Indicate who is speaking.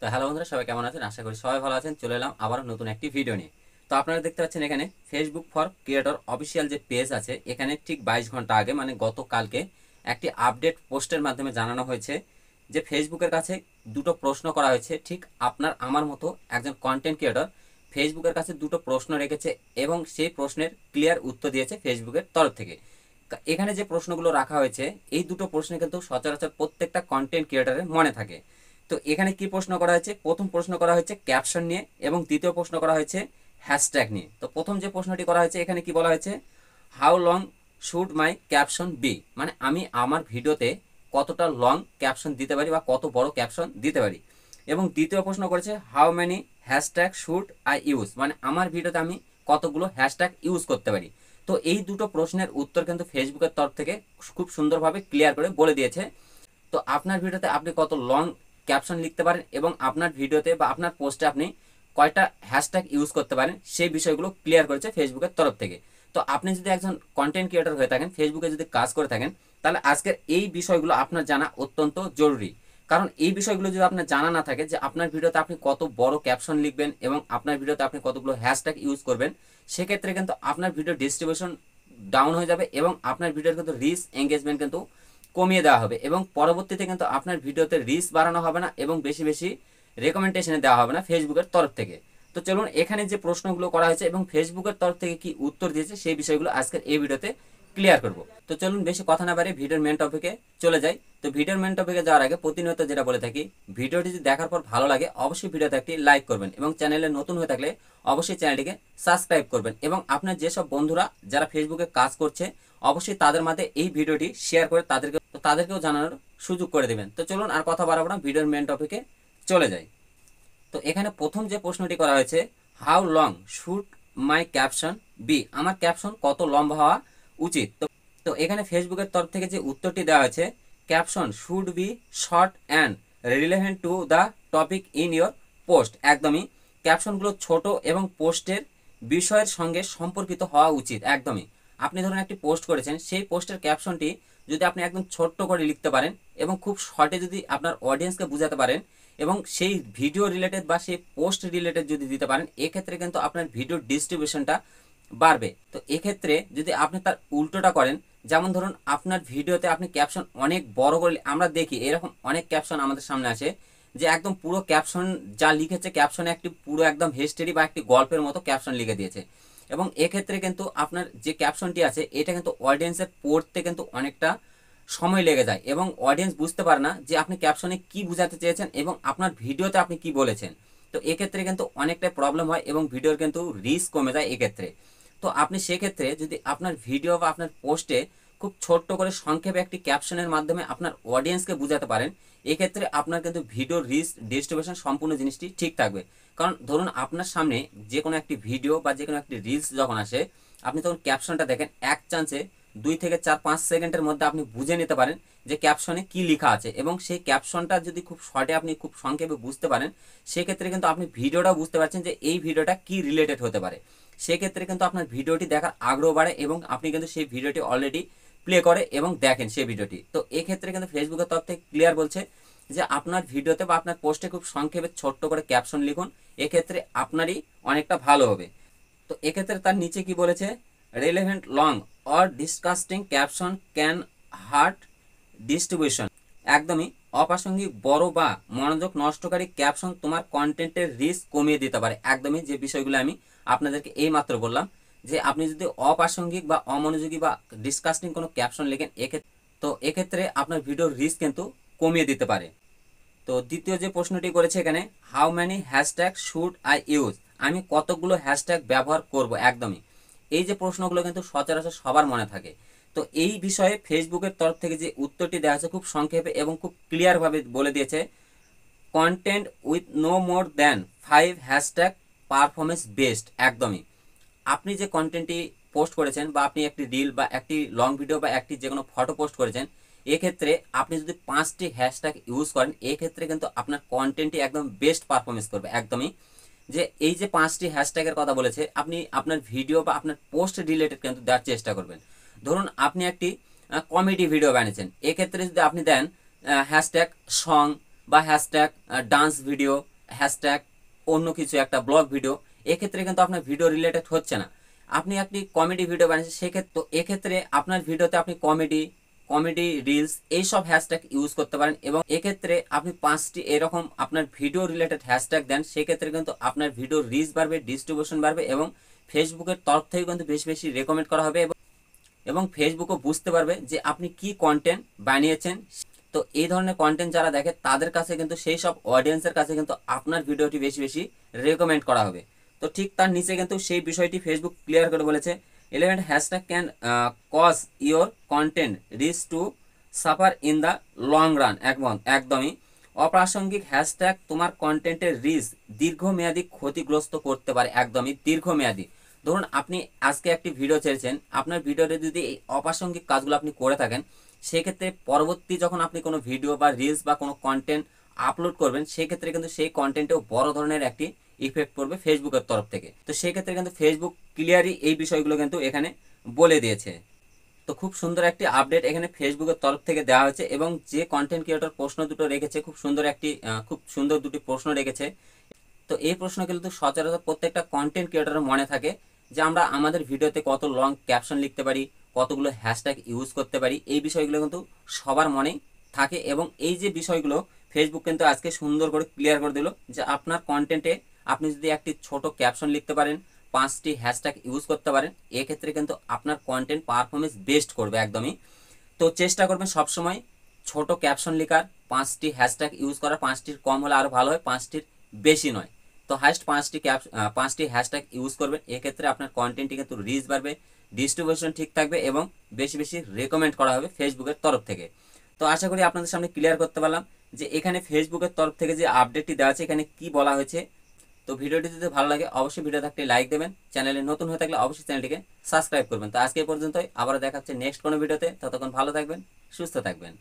Speaker 1: তো হ্যালো বন্ধুরা, সবাই কেমন আছেন? আশা করি সবাই ভালো আছেন। চলে এলাম আবার নতুন একটি ভিডিও নিয়ে। তো আপনারা দেখতে পাচ্ছেন এখানে ফেসবুক ফর ক্রিয়েটর অফিসিয়াল যে পেজ আছে, এখানে ঠিক 22 ঘন্টা আগে মানে গতকালকে একটি আপডেট পোস্টের মাধ্যমে জানানো হয়েছে যে ফেসবুকের কাছে দুটো প্রশ্ন করা হয়েছে। ঠিক আপনার আমার মতো একজন কন্টেন্ট ক্রিয়েটর ফেসবুকের কাছে দুটো প্রশ্ন রেখেছে এবং সেই প্রশ্নের ক্লিয়ার উত্তর দিয়েছে ফেসবুকের তরফ থেকে। এখানে যে প্রশ্নগুলো রাখা হয়েছে, এই দুটো প্রশ্ন কিন্তু সচরাচর প্রত্যেকটা কন্টেন্ট ক্রিয়েটরের মনে থাকে। তো এখানে কি প্রশ্ন করা হয়েছে? প্রথম প্রশ্ন করা হয়েছে ক্যাপশন নিয়ে এবং দ্বিতীয় প্রশ্ন করা হয়েছে হ্যাশট্যাগ নিয়ে। তো প্রথম যে প্রশ্নটি করা হয়েছে, এখানে কি বলা হয়েছে, how long should my caption be, মানে আমি আমার ভিডিওতে কতটা লং ক্যাপশন দিতে পারি বা কত বড় ক্যাপশন দিতে পারি। এবং দ্বিতীয় প্রশ্ন করেছে how many hashtag should I use, মানে আমার ভিডিওতে আমি কতগুলো হ্যাশট্যাগ ইউজ করতে পারি। তো এই দুটো প্রশ্নের উত্তর কিন্তু ফেসবুকের তরফ থেকে খুব সুন্দরভাবে ক্লিয়ার করে বলে দিয়েছে। তো আপনার ভিডিওতে আপনি কত লং ক্যাপশন লিখতে পারেন এবং আপনার ভিডিওতে বা আপনার পোস্টে আপনি কয়টা হ্যাশট্যাগ ইউজ করতে পারেন, সেই বিষয়গুলো ক্লিয়ার করেছে ফেসবুকের তরফ থেকে। তো আপনি যদি একজন কন্টেন্ট ক্রিয়েটর হয়ে থাকেন, ফেসবুকে যদি কাজ করে থাকেন, তাহলে আজকের এই বিষয়গুলো আপনার জানা অত্যন্ত জরুরি। কারণ এই বিষয়গুলো যদি আপনার জানা না থাকে যে আপনার ভিডিওতে আপনি কত বড় ক্যাপশন লিখবেন এবং আপনার ভিডিওতে আপনি কতগুলো হ্যাশট্যাগ ইউজ করবেন, সেক্ষেত্রে কিন্তু আপনার ভিডিও ডিস্ট্রিবিউশন ডাউন হয়ে যাবে এবং আপনার ভিডিওর কিন্তু রিচ এঙ্গেজমেন্ট কিন্তু কমিয়ে দেওয়া হবে এবং পরবর্তীতে কিন্তু আপনার ভিডিওতে রিচ বাড়ানো হবে না এবং বেশি বেশি রেকমেন্ডেশনে দেওয়া হবে না ফেসবুকের তরফ থেকে। তো চলুন এখানে যে প্রশ্নগুলো করা হয়েছে এবং ফেসবুকের তরফ থেকে কি উত্তর দিয়েছে সেই বিষয়গুলো আজকের এই ভিডিওতে ক্লিয়ার করব। তো চলুন বেশি কথা না বাড়িয়ে ভিডিওর মেন টপিকে চলে যাই। তো ভিডিওর মেন টপিকে যাওয়ার আগে প্রতিনিয়ত যেটা বলে থাকি, ভিডিওটি যদি দেখার পর ভালো লাগে অবশ্যই ভিডিওতে একটি লাইক করবেন এবং চ্যানেলে নতুন হয়ে থাকলে অবশ্যই চ্যানেলটিকে সাবস্ক্রাইব করবেন এবং আপনার যেসব বন্ধুরা যারা ফেসবুকে কাজ করছে অবশ্যই তাদের মাঝে এই ভিডিওটি শেয়ার করে তাদেরকেও জানানোর সুযোগ করে দেবেন। তো চলুন আর কথা বাড়াবো না, ভিডিওর মেন টপিকে চলে যাই। তো এখানে প্রথম যে প্রশ্নটি করা হয়েছে, how long should my caption be, আমার ক্যাপশন কত লম্বা হওয়া উচিত। তো এখানে ফেসবুকের তরফ থেকে যে উত্তরটি দেওয়া হয়েছে, caption should be short and relevant to the topic in your post, একদমই ক্যাপশনগুলো ছোট এবং পোস্টের বিষয়ের সঙ্গে সম্পর্কিত হওয়া উচিত। একদমই আপনি ধরুন একটি পোস্ট করেছেন, সেই পোস্টের ক্যাপশনটি যদি আপনি একদম ছোট্ট করে লিখতে পারেন এবং খুব শর্টে যদি আপনার অডিয়েন্সকে বোঝাতে পারেন এবং সেই ভিডিও রিলেটেড বা সেই পোস্ট রিলেটেড যদি দিতে পারেন, এক্ষেত্রে কিন্তু আপনার ভিডিও ডিস্ট্রিবিউশনটা বাড়বে। তো এক্ষেত্রে যদি আপনি তার উল্টোটা করেন, যেমন ধরুন আপনার ভিডিওতে আপনি ক্যাপশন অনেক বড় করে, আমরা দেখি এরকম অনেক ক্যাপশন আমাদের সামনে আসে যে একদম পুরো ক্যাপশন যা লিখেছে, ক্যাপশনে একটি পুরো একদম হিস্টরি বা একটি গল্পের মতো ক্যাপশন লিখে দিয়েছে এবং এক্ষেত্রে কিন্তু আপনার যে ক্যাপশনটি আছে এটা কিন্তু অডিয়েন্সের পড়তে কিন্তু অনেকটা সময় লেগে যায় এবং অডিয়েন্স বুঝতে পারে না যে আপনি ক্যাপশনে কি বোঝাতে চেয়েছেন এবং আপনার ভিডিওতে আপনি কি বলেছেন। তো এক্ষেত্রে কিন্তু অনেকটাই প্রবলেম হয় এবং ভিডিওর কিন্তু রিচ কমে যায় এক্ষেত্রে। তো আপনি সেক্ষেত্রে যদি আপনার ভিডিও বা আপনার পোস্টে খুব ছোট্ট করে সংক্ষেপে একটি ক্যাপশনের মাধ্যমে আপনার অডিয়েন্সকে বোঝাতে পারেন, এক্ষেত্রে আপনার কিন্তু ভিডিও রিচ ডিস্ট্রিবিউশন সম্পূর্ণ জিনিসটি ঠিক থাকবে। কারণ ধরুন আপনার সামনে যে কোনো একটি ভিডিও বা যে কোনো একটি রিলস যখন আসে, আপনি তখন ক্যাপশনটা দেখেন, এক চান্সে 2 থেকে 4-5 সেকেন্ডের মধ্যে আপনি বুঝে নিতে পারেন যে ক্যাপশনে কি লেখা আছে এবং সেই ক্যাপশনটা যদি খুব শর্টে আপনি খুব সংক্ষেপে বুঝতে পারেন, সেক্ষেত্রে কিন্তু আপনি ভিডিওটাও বুঝতে পারছেন যে এই ভিডিওটা কি রিলেটেড হতে পারে। সেক্ষেত্রে কিন্তু আপনার ভিডিওটি দেখার আগ্রহ বাড়ে এবং আপনি কিন্তু সেই ভিডিওটি অলরেডি প্লে করে এবং দেখেন সেই ভিডিওটি। তো এক্ষেত্রে কিন্তু ফেসবুকের তরফ থেকে ক্লিয়ার বলছে যে আপনার ভিডিওতে বা আপনার পোস্টে খুব সংক্ষেপে ছোট্ট করে ক্যাপশন লিখুন, এক্ষেত্রে আপনারই অনেকটা ভালো হবে। তো এক্ষেত্রে তার নিচে কি বলেছে, relevant long or disgusting caption can heart distribution, একদমই অপ্রাসঙ্গিক বড় বা মনোযোগ নষ্টকারী ক্যাপশন তোমার কন্টেন্টের রিস্ক কমিয়ে দিতে পারে। একদমই যে বিষয়গুলো আমি আপনাদেরকে এই মাত্র বললাম, যে আপনি যদি অপ্রাসঙ্গিক বা অমনোযোগী বা ডিসকাস্টিং কোনো ক্যাপশন লেখেন, এক্ষেত্রে আপনার ভিডিওর রিস্ক কিন্তু কমিয়ে দিতে পারে। তো দ্বিতীয় যে প্রশ্নটি করেছে এখানে, how many hashtag should I use, আমি কতগুলো হ্যাশট্যাগ ব্যবহার করব। একদমই এই যে প্রশ্নগুলো কিন্তু সচরাচর সবার মনে থাকে। তো এই বিষয়ে ফেসবুকের তরফ থেকে যে উত্তরটি দেওয়া আছে খুব সংক্ষেপে এবং খুব ক্লিয়ারভাবে বলে দিয়েছে, content with no more than 5 hashtag performance best. একদমই আপনি যে কন্টেন্টটি পোস্ট করেছেন বা আপনি একটি রিল বা একটি লং ভিডিও বা একটি যে কোনো ফটো পোস্ট করেছেন, এক্ষেত্রে আপনি যদি 5টি হ্যাশট্যাগ ইউজ করেন, এক্ষেত্রে কিন্তু আপনার কন্টেন্টটি একদম বেস্ট পারফরমেন্স করবে। একদমই যে এই যে 5টি হ্যাশট্যাগের কথা বলেছে, আপনি আপনার ভিডিও বা আপনার পোস্ট রিলেটেড কিন্তু দেওয়ার চেষ্টা করবেন। ধরুন আপনি একটি কমেডি ভিডিও বানিয়েছেন, এক্ষেত্রে যদি আপনি দেন হ্যাশট্যাগ সং বা হ্যাশট্যাগ ডান্স ভিডিও, হ্যাশট্যাগ অন্য কিছু একটা ব্লগ ভিডিও, এক্ষেত্রে কিন্তু আপনার ভিডিও রিলেটেড হচ্ছে না। আপনি একটি কমেডি ভিডিও বানিয়েছেন, সেক্ষেত্রে এক্ষেত্রে আপনার ভিডিওতে আপনি কমেডি কমেডি রিলস এইসব হ্যাশট্যাগ ইউজ করতে পারেন। এবং এক্ষেত্রে আপনি 5টি এরকম আপনার ভিডিও রিলেটেড হ্যাশট্যাগ দেন, সেক্ষেত্রে কিন্তু আপনার ভিডিও রিচ বাড়বে, ডিস্ট্রিবিউশন বাড়বে এবং ফেসবুকের তরফ থেকে কিন্তু বেশি বেশি রেকমেন্ড করা হবে এবং ফেসবুকও বুঝতে পারবে যে আপনি কি কন্টেন্ট বানিয়েছেন। তো এই ধরনের কন্টেন্ট যারা দেখে তাদের কাছে কিন্তু সেই সব অডিয়েন্সের কাছে কিন্তু আপনার ভিডিওটি বেশি বেশি রেকমেন্ড করা হবে। তো ঠিক তার নিচে কিন্তু সেই বিষয়টি ফেসবুক ক্লিয়ার করে বলেছে, irrelevant hashtag can cause your content reach to suffer in the long run. একদমই অপ্রাসঙ্গিক হ্যাশট্যাগ তোমার কন্টেন্টের রিচ দীর্ঘমেয়াদী ক্ষতিগ্রস্ত করতে পারে, একদমই দীর্ঘমেয়াদী। ধরুন আপনি আজকে একটি ভিডিও ছেড়েছেন, আপনার ভিডিওতে যদি এই অপ্রাসঙ্গিক কাজগুলো আপনি করে থাকেন, সেক্ষেত্রে পরবর্তী যখন আপনি কোনো ভিডিও বা রিলস বা কোনো কন্টেন্ট আপলোড করবেন, সেক্ষেত্রে কিন্তু সেই কন্টেন্টেও বড় ধরনের একটি ইফেক্ট পড়বে ফেসবুকের তরফ থেকে। তো সেক্ষেত্রে কিন্তু ফেসবুক ক্লিয়ারই এই বিষয়গুলো কিন্তু এখানে বলে দিয়েছে। তো খুব সুন্দর একটি আপডেট এখানে ফেসবুকের তরফ থেকে দেওয়া হয়েছে এবং যে কন্টেন্ট ক্রিয়েটর প্রশ্ন দুটো রেখেছে, খুব সুন্দর দুটি প্রশ্ন রেখেছে। তো এই প্রশ্ন কিন্তু সচরাচর প্রত্যেকটা কন্টেন্ট ক্রিয়েটরের মনে থাকে যে আমরা আমাদের ভিডিওতে কত লং ক্যাপশন লিখতে পারি, কতগুলো হ্যাশট্যাগ ইউজ করতে পারি, এই বিষয়গুলো কিন্তু সবার মনেই থাকে। এবং এই যে বিষয়গুলো ফেসবুক কিন্তু আজকে সুন্দর করে ক্লিয়ার করে দিল যে আপনার কন্টেন্টে আপনি যদি একটি ছোট ক্যাপশন লিখতে পারেন, 5টি হ্যাশট্যাগ ইউজ করতে পারেন, এক্ষেত্রে কিন্তু আপনার কন্টেন্ট পারফরমেন্স বেস্ট করবে একদমই। তো চেষ্টা করবেন সবসময় ছোট ক্যাপশন লেখার, 5টি হ্যাশট্যাগ ইউজ করার, 5টির কম হলে আরও ভালো হয়, 5টির বেশি নয়। তো হাইস্ট 5টি হ্যাশট্যাগ ইউজ করবেন, এক্ষেত্রে আপনার কন্টেন্টটি কিন্তু রিচ বাড়বে, ডিস্ট্রিবিউশন ঠিক থাকবে এবং বেশি বেশি রেকমেন্ড করা হবে ফেসবুকের তরফ থেকে। তো আশা করি আপনাদের সামনে ক্লিয়ার করতে পারলাম যে এখানে ফেসবুকের তরফ থেকে যে আপডেটটি দেওয়া আছে এখানে কি বলা হয়েছে। তো ভিডিওটি যদি ভালো লাগে অবশ্যই ভিডিও থাকলে লাইক দেবেন, চ্যানেলে নতুন হয়ে থাকলে অবশ্যই চ্যানেলটিকে সাবস্ক্রাইব করবেন। তো আজকে পর্যন্তই, আবার দেখা হচ্ছে নেক্সট কোনো ভিডিওতে। ততক্ষণ ভালো থাকবেন, সুস্থ থাকবেন।